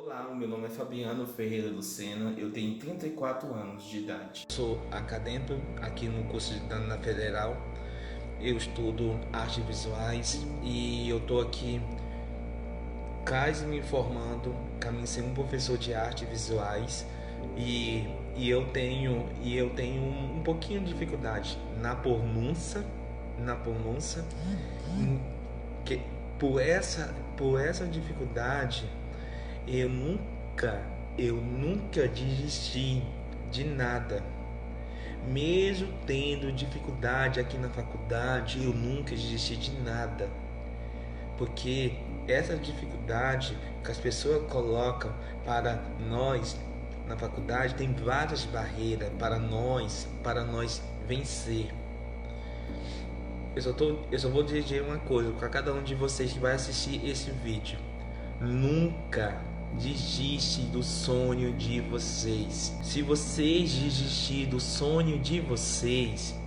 Olá, o meu nome é Fabiano Ferreira Lucena, eu tenho 34 anos de idade. Sou acadêmico aqui no curso na Federal. Eu estudo artes visuais e eu estou aqui quase me formando, caminho ser um professor de artes visuais e eu tenho um pouquinho de dificuldade na pronúncia que por essa dificuldade eu nunca desisti de nada. Mesmo tendo dificuldade aqui na faculdade, eu nunca desisti de nada. Porque essa dificuldade que as pessoas colocam para nós na faculdade tem várias barreiras para nós vencer. Eu só vou dizer uma coisa para cada um de vocês que vai assistir esse vídeo: nunca desiste do sonho de vocês. Se vocês desistirem do sonho de vocês,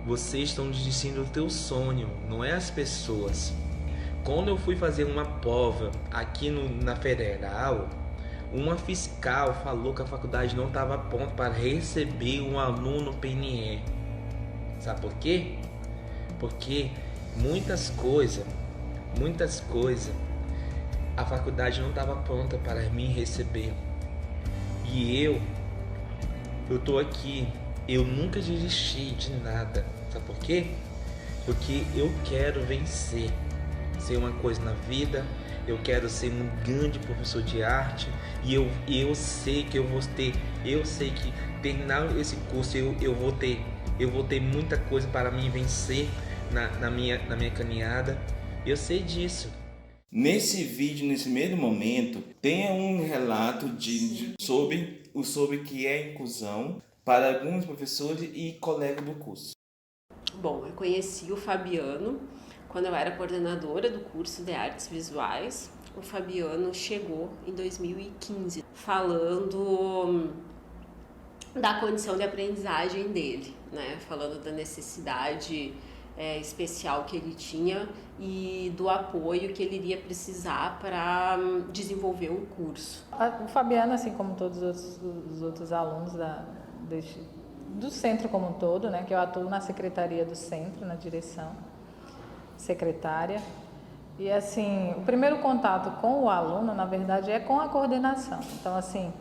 vocês estão desistindo do teu sonho, não é as pessoas. Quando eu fui fazer uma prova aqui na Federal, uma fiscal falou que a faculdade não estava pronta para receber um aluno PNE. Sabe por quê? Porque muitas coisas a faculdade não estava pronta para me receber. E eu tô aqui, eu nunca desisti de nada. Sabe por quê? Porque eu quero vencer, ser uma coisa na vida. Eu quero ser um grande professor de arte e eu sei que eu sei que terminar esse curso eu vou ter muita coisa para me vencer na minha caminhada. Eu sei disso. Nesse vídeo, nesse primeiro momento, tem um relato sobre o que é inclusão para alguns professores e colegas do curso. Bom, eu conheci o Fabiano quando eu era coordenadora do curso de artes visuais. O Fabiano chegou em 2015 falando da condição de aprendizagem dele, né? Falando da necessidade especial que ele tinha e do apoio que ele iria precisar para desenvolver o curso. O Fabiano, assim como todos os outros alunos do centro como um todo, né, que eu atuo na secretaria do centro, na direção secretária, e assim, o primeiro contato com o aluno, na verdade, é com a coordenação. Então, assim,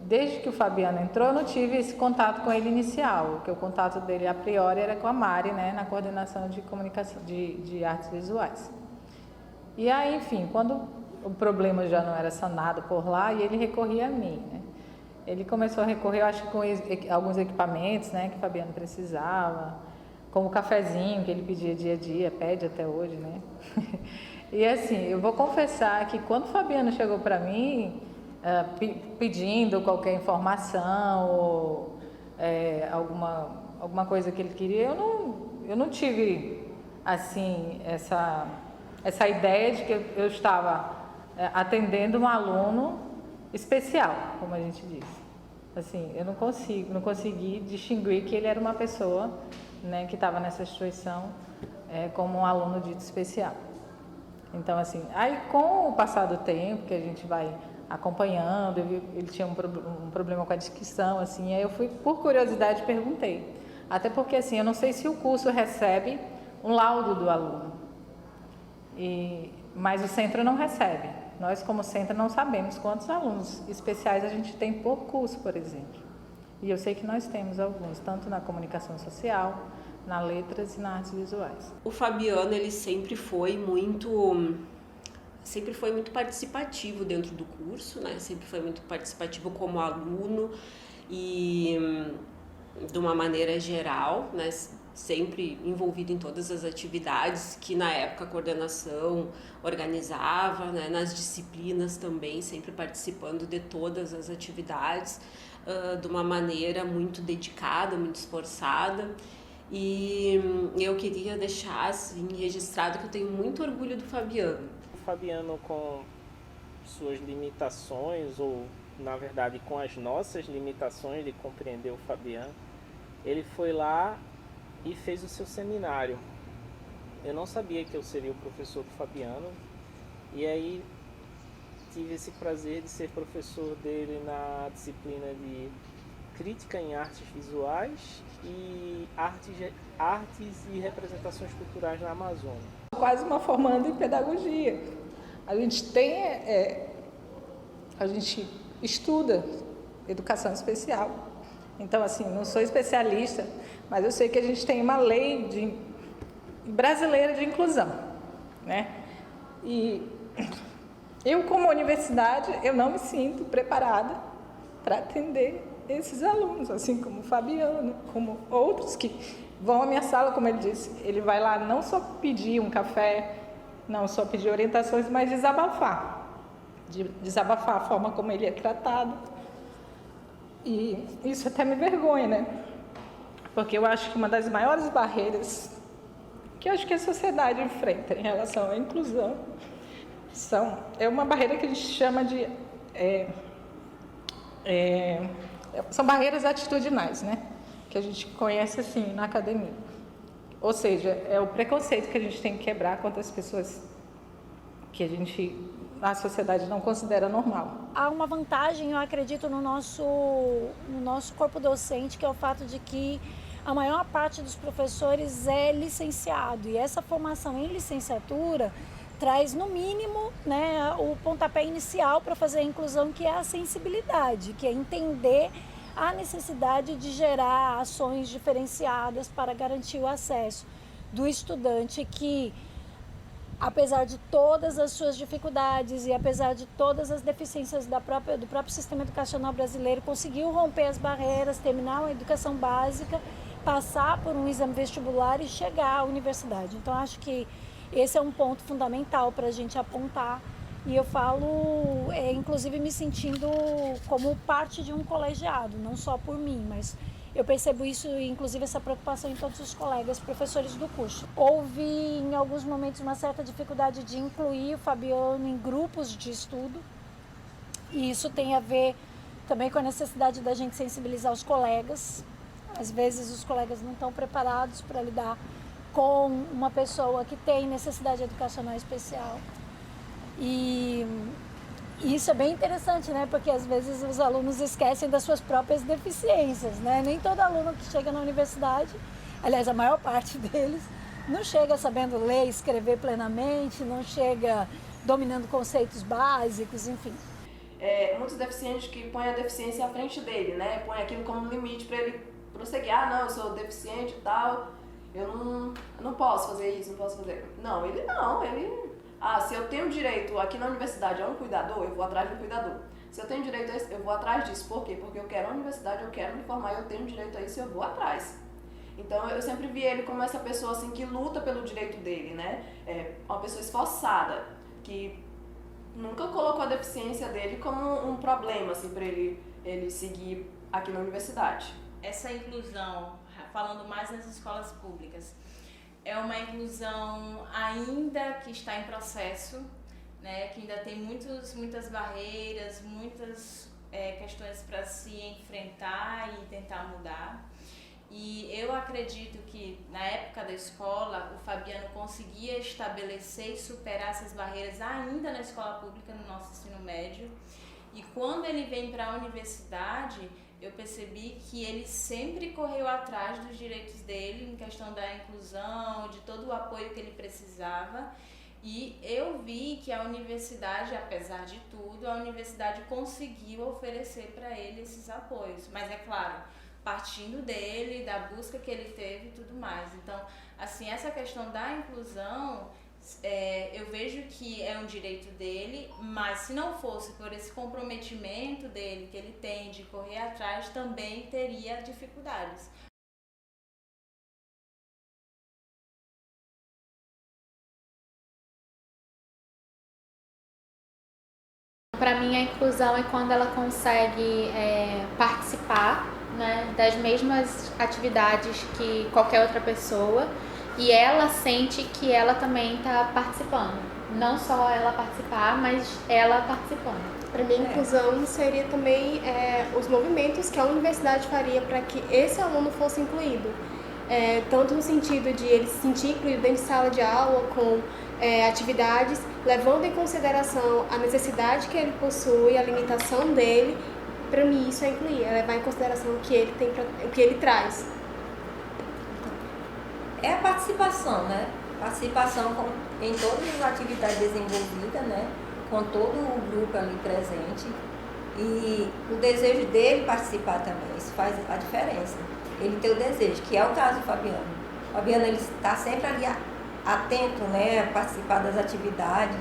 desde que o Fabiano entrou, eu não tive esse contato com ele inicial, porque o contato dele a priori era com a Mari, né, na coordenação de comunicação de artes visuais. E aí, enfim, quando o problema já não era sanado por lá, e ele recorria a mim, né? Ele começou a recorrer, eu acho que com alguns equipamentos, né, que o Fabiano precisava, como o cafezinho que ele pedia dia a dia, pede até hoje, né? E assim, eu vou confessar que quando o Fabiano chegou para mim, pedindo qualquer informação ou alguma coisa que ele queria, eu não tive assim essa ideia de que eu estava atendendo um aluno especial, como a gente diz. Assim, eu não consegui distinguir que ele era uma pessoa, né, que estava nessa instituição como um aluno dito especial. Então, assim, aí com o passar do tempo, que a gente vai acompanhando, ele tinha um problema com a dicção, assim, aí eu fui, por curiosidade, perguntei. Até porque, assim, eu não sei se o curso recebe um laudo do aluno, mas o centro não recebe. Nós, como centro, não sabemos quantos alunos especiais a gente tem por curso, por exemplo. E eu sei que nós temos alguns, tanto na comunicação social, na letras e nas artes visuais. O Fabiano, ele sempre foi muito participativo dentro do curso, né? Sempre foi muito participativo como aluno e, de uma maneira geral, né, sempre envolvido em todas as atividades que na época a coordenação organizava, né, nas disciplinas também, sempre participando de todas as atividades de uma maneira muito dedicada, muito esforçada. E eu queria deixar assim, registrado que eu tenho muito orgulho do Fabiano. O Fabiano, com suas limitações, ou na verdade com as nossas limitações de compreender o Fabiano, ele foi lá e fez o seu seminário. Eu não sabia que eu seria o professor do Fabiano, e aí tive esse prazer de ser professor dele na disciplina de Crítica em Artes Visuais e Artes e Representações Culturais na Amazônia. Quase uma formanda em pedagogia. A gente a gente estuda educação especial. Então, assim, não sou especialista, mas eu sei que a gente tem uma lei brasileira de inclusão, né? E eu, como universidade, eu não me sinto preparada para atender esses alunos, assim como o Fabiano, como outros que vão à minha sala, como ele disse. Ele vai lá não só pedir um café, não só pedir orientações, mas desabafar a forma como ele é tratado. E isso até me vergonha, né? Porque eu acho que uma das maiores barreiras que eu acho que a sociedade enfrenta em relação à inclusão é uma barreira que a gente chama de... são barreiras atitudinais, né? Que a gente conhece assim na academia. Ou seja, é o preconceito que a gente tem que quebrar contra as pessoas que a sociedade não considera normal. Há uma vantagem, eu acredito, no nosso corpo docente, que é o fato de que a maior parte dos professores é licenciado. E essa formação em licenciatura traz, no mínimo, né, o pontapé inicial para fazer a inclusão, que é a sensibilidade, que é entender a necessidade de gerar ações diferenciadas para garantir o acesso do estudante que, apesar de todas as suas dificuldades e apesar de todas as deficiências do próprio sistema educacional brasileiro, conseguiu romper as barreiras, terminar uma educação básica, passar por um exame vestibular e chegar à universidade. Então, acho que esse é um ponto fundamental para a gente apontar. E eu falo, inclusive, me sentindo como parte de um colegiado, não só por mim, mas eu percebo isso, inclusive, essa preocupação em todos os colegas professores do curso. Houve, em alguns momentos, uma certa dificuldade de incluir o Fabiano em grupos de estudo. E isso tem a ver também com a necessidade da gente sensibilizar os colegas. Às vezes, os colegas não estão preparados para lidar com uma pessoa que tem necessidade educacional especial. E isso é bem interessante, né? Porque às vezes os alunos esquecem das suas próprias deficiências, né? Nem todo aluno que chega na universidade, aliás, a maior parte deles, não chega sabendo ler e escrever plenamente, não chega dominando conceitos básicos, enfim. Muitos deficientes que põem a deficiência à frente dele, né? Põe aquilo como limite para ele prosseguir. Ah, não, eu sou deficiente e tal, eu não posso fazer isso, não posso fazer... Não, ele... se eu tenho direito aqui na universidade a um cuidador, eu vou atrás de um cuidador. Se eu tenho direito a isso, eu vou atrás disso. Por quê? Porque eu quero a universidade, eu quero me formar, eu tenho direito a isso, eu vou atrás. Então, eu sempre vi ele como essa pessoa assim, que luta pelo direito dele, né? Uma pessoa esforçada, que nunca colocou a deficiência dele como um problema assim, para ele seguir aqui na universidade. Essa inclusão, falando mais nas escolas públicas, é uma inclusão ainda que está em processo, né, que ainda tem muitas barreiras, muitas questões para se enfrentar e tentar mudar. E eu acredito que na época da escola o Fabiano conseguia estabelecer e superar essas barreiras ainda na escola pública, no nosso ensino médio. E quando ele vem para a universidade, eu percebi que ele sempre correu atrás dos direitos dele em questão da inclusão, de todo o apoio que ele precisava. E eu vi que a universidade, apesar de tudo, a universidade conseguiu oferecer para ele esses apoios. Mas é claro, partindo dele, da busca que ele teve e tudo mais. Então, assim, essa questão da inclusão, eu vejo que é um direito dele, mas se não fosse por esse comprometimento dele, que ele tem de correr atrás, também teria dificuldades. Para mim, a inclusão é quando ela consegue participar, né, das mesmas atividades que qualquer outra pessoa, e ela sente que ela também está participando. Não só ela participar, mas ela participando. Para mim, a inclusão seria também os movimentos que a universidade faria para que esse aluno fosse incluído. tanto no sentido de ele se sentir incluído dentro de sala de aula, com atividades, levando em consideração a necessidade que ele possui, a limitação dele. Para mim isso é incluir, é levar em consideração o que ele tem, o que ele traz. É a participação, né? Participação em todas as atividades desenvolvidas, né? Com todo o grupo ali presente. E o desejo dele participar também, isso faz a diferença. Ele tem o desejo, que é o caso do Fabiano. O Fabiano, ele está sempre ali atento, né? A participar das atividades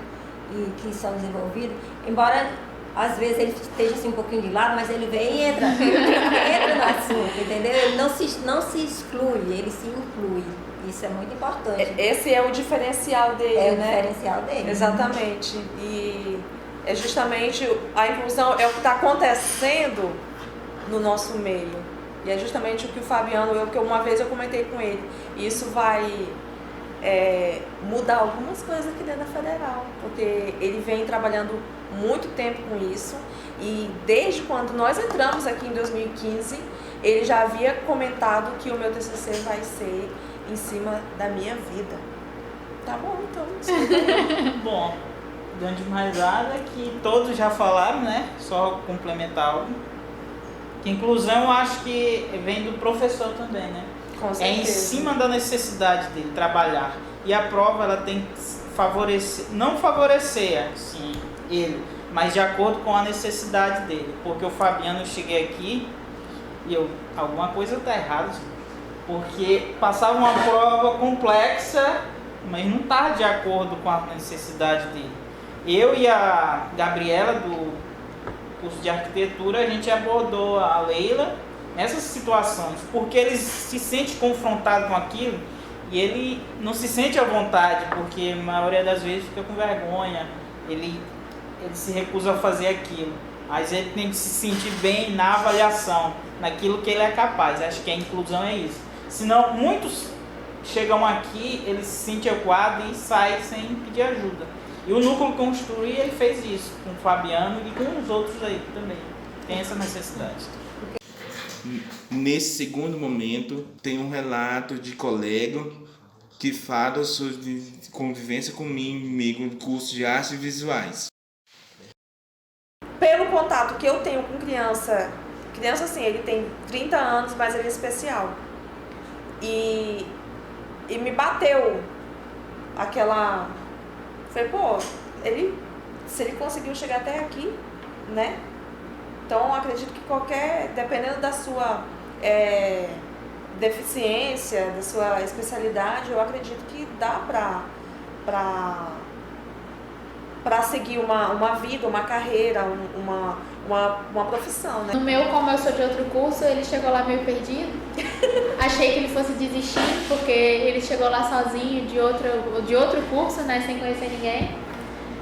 que são desenvolvidas. Embora, às vezes, ele esteja assim, um pouquinho de lado, mas ele vem e entra no assunto, entendeu? Ele não se exclui, ele se inclui. Isso é muito importante. Esse é o diferencial dele, né? É o né? diferencial dele. Exatamente. E é justamente a inclusão, é o que está acontecendo no nosso meio. E é justamente o que o Fabiano, que uma vez eu comentei com ele. Isso vai mudar algumas coisas aqui dentro da Federal, porque ele vem trabalhando muito tempo com isso. E desde quando nós entramos aqui em 2015, ele já havia comentado que o meu TCC vai ser em cima da minha vida. Tá bom, então. Bom, dando de mais nada, que todos já falaram, né? Só complementar algo. Que inclusão eu acho que vem do professor também, né? Com certeza. É em cima da necessidade dele trabalhar. E a prova ela tem que favorecer, não favorecer assim, ele, mas de acordo com a necessidade dele. Porque o Fabiano, eu cheguei aqui e alguma coisa tá errada, porque passava uma prova complexa, mas não tá de acordo com a necessidade dele. Eu e a Gabriela do curso de arquitetura, a gente abordou a Leila nessas situações, porque ele se sente confrontado com aquilo e ele não se sente à vontade, porque a maioria das vezes fica com vergonha, ele se recusa a fazer aquilo, mas ele tem que se sentir bem na avaliação, naquilo que ele é capaz. Acho que a inclusão é isso. Senão muitos chegam aqui, ele se sente equado e sai sem pedir ajuda. E o Núcleo Construir, ele fez isso com o Fabiano e com os outros aí também. Tem essa necessidade. Nesse segundo momento, tem um relato de colega que fala sobre convivência comigo no curso de artes visuais. Pelo contato que eu tenho com criança assim, ele tem 30 anos, mas ele é especial. E me bateu aquela... Falei, pô, se ele conseguiu chegar até aqui, né? Então, acredito que dependendo da sua deficiência, da sua especialidade, eu acredito que dá para seguir uma vida, uma carreira, uma profissão, né? No meu, como eu sou de outro curso, ele chegou lá meio perdido. Achei que ele fosse desistir, porque ele chegou lá sozinho de outro curso, né, sem conhecer ninguém.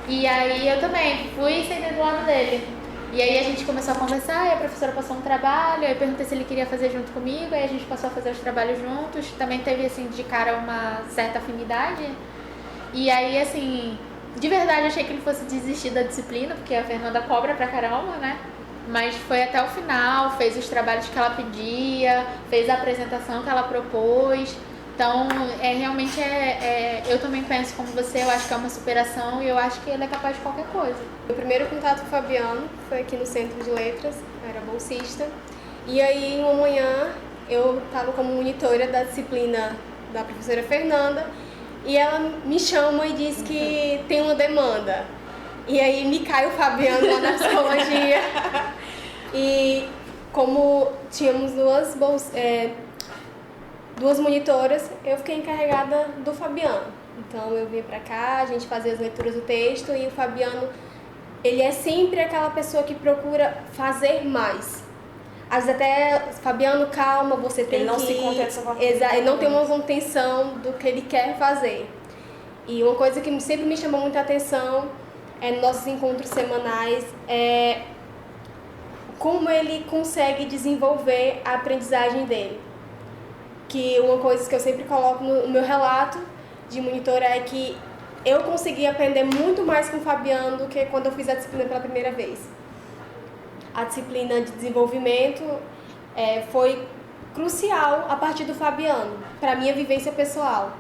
E aí eu também fui sentando do lado dele. E aí a gente começou a conversar, e a professora passou um trabalho, aí eu perguntei se ele queria fazer junto comigo, aí a gente passou a fazer os trabalhos juntos. Também teve, assim, de cara uma certa afinidade. E aí, assim, de verdade eu achei que ele fosse desistir da disciplina, porque a Fernanda cobra pra caramba, né? Mas foi até o final, fez os trabalhos que ela pedia, fez a apresentação que ela propôs. Então, realmente eu também penso como você, eu acho que é uma superação e eu acho que ele é capaz de qualquer coisa. O primeiro contato com o Fabiano foi aqui no Centro de Letras, eu era bolsista. E aí, uma manhã, eu estava como monitora da disciplina da professora Fernanda e ela me chama e diz que tem uma demanda. E aí me cai o Fabiano lá na psicologia. E como tínhamos duas monitoras, eu fiquei encarregada do Fabiano. Então eu vinha pra cá, a gente fazia as leituras do texto e o Fabiano, ele é sempre aquela pessoa que procura fazer mais. Às vezes até, Fabiano, calma, você tem ele não que... se contenta só ele não tem uma contenção do que ele quer fazer. E uma coisa que sempre me chamou muita atenção nos nossos encontros semanais é como ele consegue desenvolver a aprendizagem dele. Que uma coisa que eu sempre coloco no meu relato de monitora é que eu consegui aprender muito mais com o Fabiano do que quando eu fiz a disciplina pela primeira vez. A disciplina de desenvolvimento foi crucial a partir do Fabiano, para minha vivência pessoal.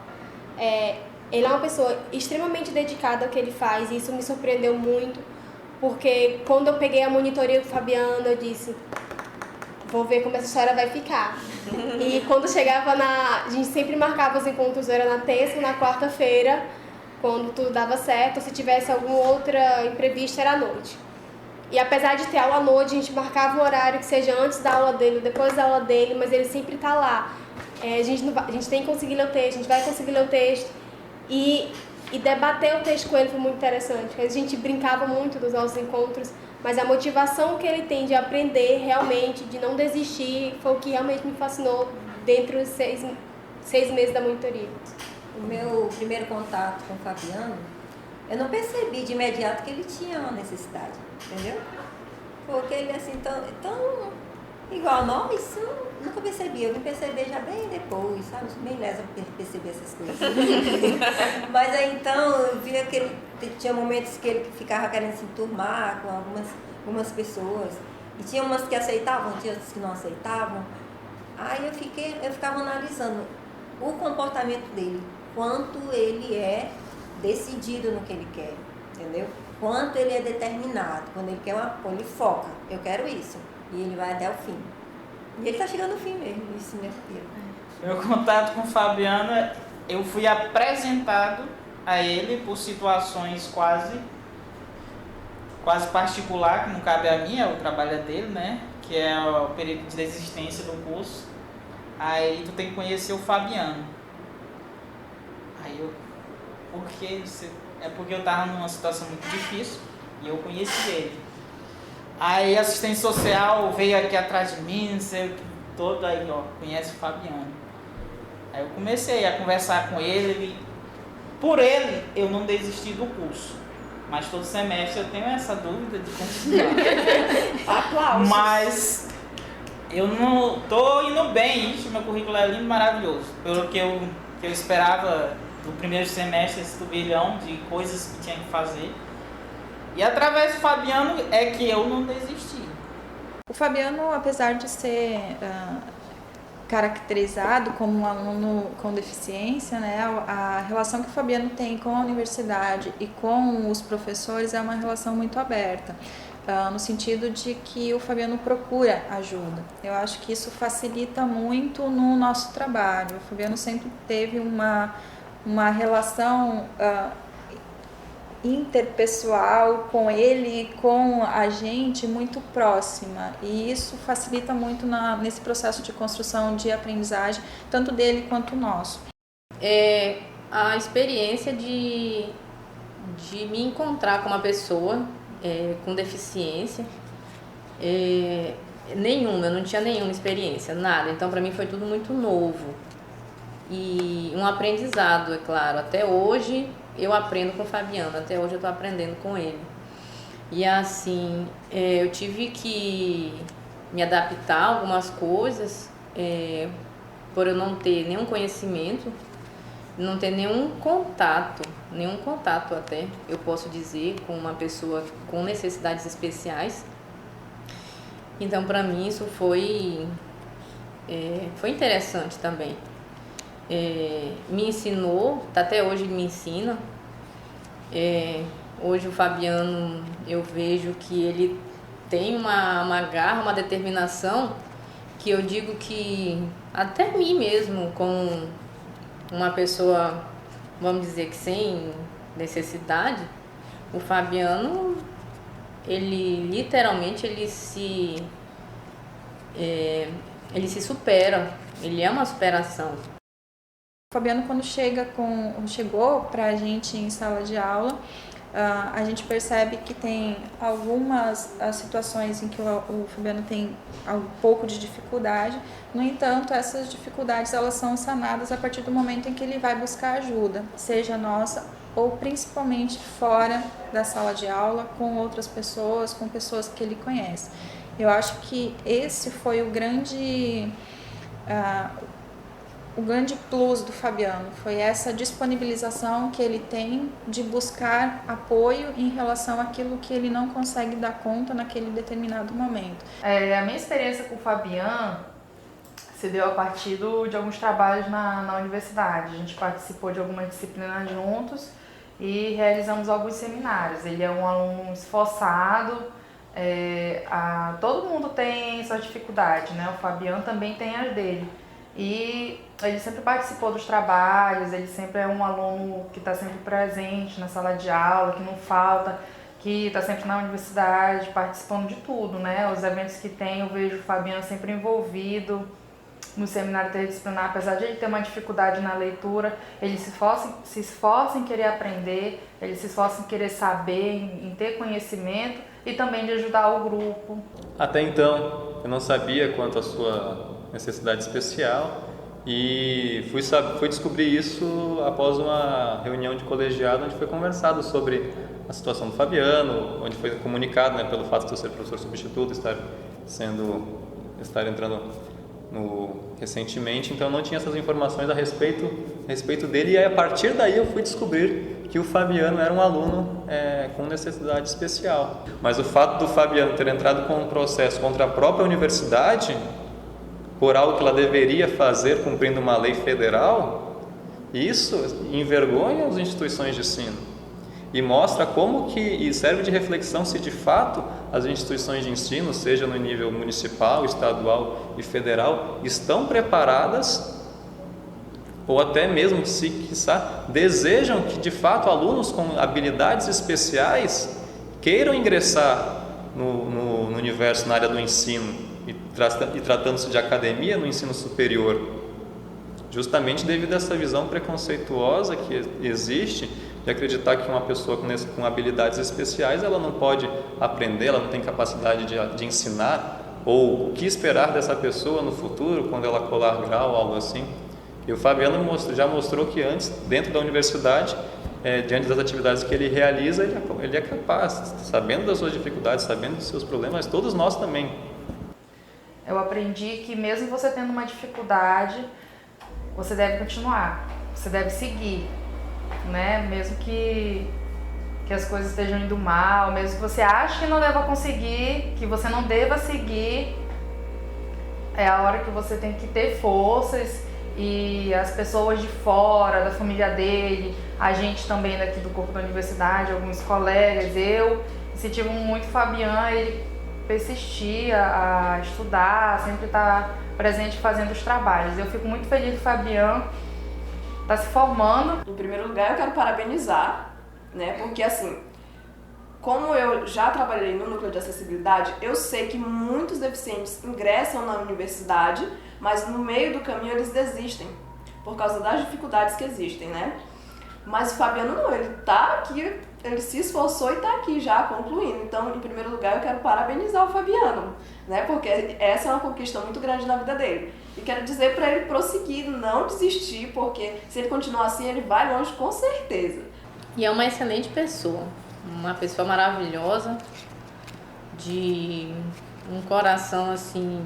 Ele é uma pessoa extremamente dedicada ao que ele faz, e isso me surpreendeu muito, porque quando eu peguei a monitoria do Fabiano, eu disse, vou ver como essa história vai ficar. E quando chegava a gente sempre marcava os encontros, era na terça ou na quarta-feira, quando tudo dava certo, se tivesse alguma outra imprevista era à noite. E apesar de ter aula à noite, a gente marcava um horário que seja antes da aula dele ou depois da aula dele, mas ele sempre está lá. A gente tem que conseguir ler o texto, a gente vai conseguir ler o texto. E debater o texto com ele foi muito interessante. A gente brincava muito dos nossos encontros, mas a motivação que ele tem de aprender realmente, de não desistir, foi o que realmente me fascinou dentro dos 6 meses da monitoria. O meu primeiro contato com o Fabiano, eu não percebi de imediato que ele tinha uma necessidade, entendeu? Porque ele assim, tão igual a nós, eu nunca percebi. Eu vim perceber já bem depois, sabe? Bem lesa pra perceber essas coisas. Mas aí então, eu via que ele tinha momentos que ele ficava querendo se enturmar com algumas pessoas. E tinha umas que aceitavam, tinha outras que não aceitavam. Aí eu ficava analisando o comportamento dele, quanto ele é decidido no que ele quer, entendeu? Quanto ele é determinado. Quando ele quer ele foca, eu quero isso. E ele vai até o fim. E ele tá chegando no fim mesmo, isso meu filho. Meu contato com o Fabiano, eu fui apresentado a ele por situações quase particular, que não cabe a mim, é o trabalho dele, né? Que é o período de desistência do curso. Aí tu tem que conhecer o Fabiano. Aí porque eu tava numa situação muito difícil e eu conheci ele. Aí a assistente social veio aqui atrás de mim, não sei o que todo, aí conhece o Fabiano. Aí eu comecei a conversar com ele, por ele eu não desisti do curso, mas todo semestre eu tenho essa dúvida de continuar. Aplausos. Mas eu não tô indo bem, meu currículo é lindo, maravilhoso, pelo que eu esperava do primeiro semestre, esse turbilhão de coisas que tinha que fazer. E através do Fabiano é que eu não desisti. O Fabiano, apesar de ser caracterizado como um aluno com deficiência, né, a relação que o Fabiano tem com a universidade e com os professores é uma relação muito aberta, no sentido de que o Fabiano procura ajuda. Eu acho que isso facilita muito no nosso trabalho. O Fabiano sempre teve uma relação interpessoal com ele e com a gente muito próxima, e isso facilita muito nesse processo de construção de aprendizagem, tanto dele quanto nosso. A experiência de me encontrar com uma pessoa com deficiência, eu não tinha nenhuma experiência, nada, então para mim foi tudo muito novo e um aprendizado, é claro. Até hoje eu aprendo com o Fabiano, até hoje eu estou aprendendo com ele. E assim, eu tive que me adaptar a algumas coisas, por eu não ter nenhum conhecimento, não ter nenhum contato até, eu posso dizer, com uma pessoa com necessidades especiais. Então, para mim, isso foi interessante também. Me ensinou, até hoje ele me ensina. Hoje o Fabiano, eu vejo que ele tem uma garra, uma determinação, que eu digo que até mim mesmo, como uma pessoa, vamos dizer que sem necessidade, o Fabiano, ele literalmente ele se supera, ele é uma superação. O Fabiano, quando chegou para a gente em sala de aula, a gente percebe que tem algumas situações em que o Fabiano tem um pouco de dificuldade. No entanto, essas dificuldades elas são sanadas a partir do momento em que ele vai buscar ajuda, seja nossa ou principalmente fora da sala de aula, com outras pessoas, com pessoas que ele conhece. Eu acho que esse foi o grande plus do Fabiano, foi essa disponibilização que ele tem de buscar apoio em relação àquilo que ele não consegue dar conta naquele determinado momento. A minha experiência com o Fabiano se deu a partir de alguns trabalhos na universidade. A gente participou de algumas disciplinas juntos e realizamos alguns seminários. Ele é um aluno esforçado, todo mundo tem sua dificuldade, né? O Fabiano também tem as dele. E ele sempre participou dos trabalhos, ele sempre é um aluno que está sempre presente na sala de aula, que não falta, que está sempre na universidade, participando de tudo, né? Os eventos que tem, eu vejo o Fabiano sempre envolvido no seminário interdisciplinar, apesar de ele ter uma dificuldade na leitura, ele se esforça em querer aprender, ele se esforça em querer saber, em ter conhecimento e também de ajudar o grupo. Até então, eu não sabia quanto à sua necessidade especial e fui descobrir isso após uma reunião de colegiado onde foi conversado sobre a situação do Fabiano, onde foi comunicado, né, pelo fato de eu ser professor substituto, estar entrando recentemente, então eu não tinha essas informações a respeito dele, e aí, a partir daí eu fui descobrir que o Fabiano era um aluno com necessidade especial. Mas o fato do Fabiano ter entrado com um processo contra a própria universidade por algo que ela deveria fazer cumprindo uma lei federal, isso envergonha as instituições de ensino e mostra e serve de reflexão se de fato as instituições de ensino, seja no nível municipal, estadual e federal, estão preparadas ou até mesmo, se quiçá, desejam que de fato alunos com habilidades especiais queiram ingressar no universo, na área do ensino e tratando-se de academia no ensino superior, justamente devido a essa visão preconceituosa que existe de acreditar que uma pessoa com habilidades especiais ela não pode aprender, ela não tem capacidade de ensinar, ou o que esperar dessa pessoa no futuro quando ela colar grau, algo assim. E o Fabiano já mostrou que antes, dentro da universidade, diante das atividades que ele realiza, ele é capaz, sabendo das suas dificuldades, sabendo dos seus problemas, todos nós também. Eu aprendi que mesmo você tendo uma dificuldade, você deve continuar, você deve seguir, né? Mesmo que as coisas estejam indo mal, mesmo que você ache que não deva conseguir, que você não deva seguir, é a hora que você tem que ter forças. E as pessoas de fora, da família dele, a gente também daqui do corpo da universidade, alguns colegas, eu incentivo muito o Fabiano, ele persistir a estudar, sempre estar presente fazendo os trabalhos. Eu fico muito feliz que o Fabiano está se formando. Em primeiro lugar, eu quero parabenizar, né? Porque assim, como eu já trabalhei no núcleo de acessibilidade, eu sei que muitos deficientes ingressam na universidade, mas no meio do caminho eles desistem, por causa das dificuldades que existem, né? Mas o Fabiano não, ele tá aqui, ele se esforçou e tá aqui já concluindo. Então, em primeiro lugar, eu quero parabenizar o Fabiano, né? Porque essa é uma conquista muito grande na vida dele. E quero dizer para ele prosseguir, não desistir, porque se ele continuar assim, ele vai longe com certeza. E é uma excelente pessoa, uma pessoa maravilhosa, de um coração assim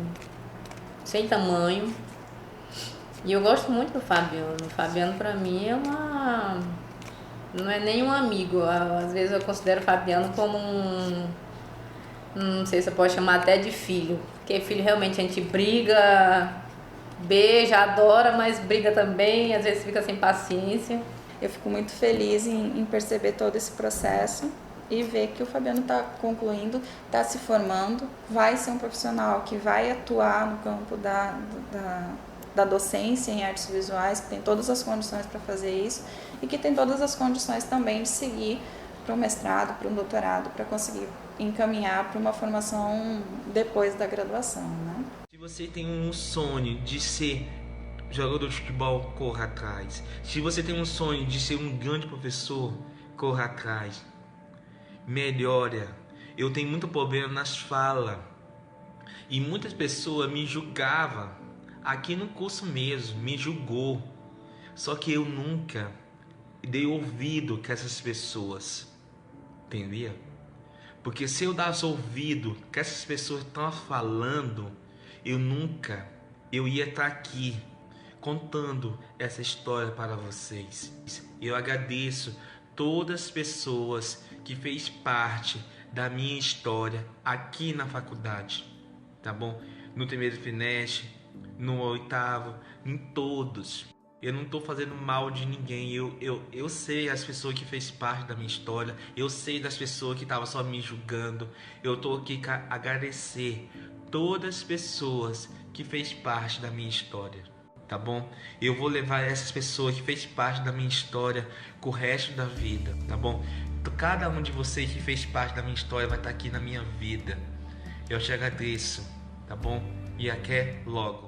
sem tamanho. E eu gosto muito do Fabiano. O Fabiano para mim não é nem um amigo. Às vezes eu considero o Fabiano como não sei se eu posso chamar até de filho, porque filho realmente a gente briga, beija, adora, mas briga também, às vezes fica sem paciência. Eu fico muito feliz em perceber todo esse processo e ver que o Fabiano está concluindo, está se formando, vai ser um profissional que vai atuar no campo da docência em artes visuais, que tem todas as condições para fazer isso e que tem todas as condições também de seguir para um mestrado, para um doutorado, para conseguir encaminhar para uma formação depois da graduação, né? Se você tem um sonho de ser jogador de futebol, corra atrás. Se você tem um sonho de ser um grande professor, corra atrás. Melhora. Eu tenho muito problema nas falas. E muitas pessoas me julgavam. Aqui no curso mesmo, me julgou. Só que eu nunca dei ouvido a essas pessoas. Entendia? Porque se eu desse ouvido que essas pessoas estão falando, eu ia estar aqui contando essa história para vocês. Eu agradeço todas as pessoas que fez parte da minha história aqui na faculdade, tá bom? No Temer Fineste, no 8º, em todos. Eu não tô fazendo mal de ninguém. Eu sei as pessoas que fez parte da minha história. Eu sei das pessoas que estavam só me julgando. Eu tô aqui para agradecer todas as pessoas que fez parte da minha história, tá bom? Eu vou levar essas pessoas que fez parte da minha história com o resto da vida, tá bom? Cada um de vocês que fez parte da minha história vai estar aqui na minha vida. Eu te agradeço, tá bom? E até logo.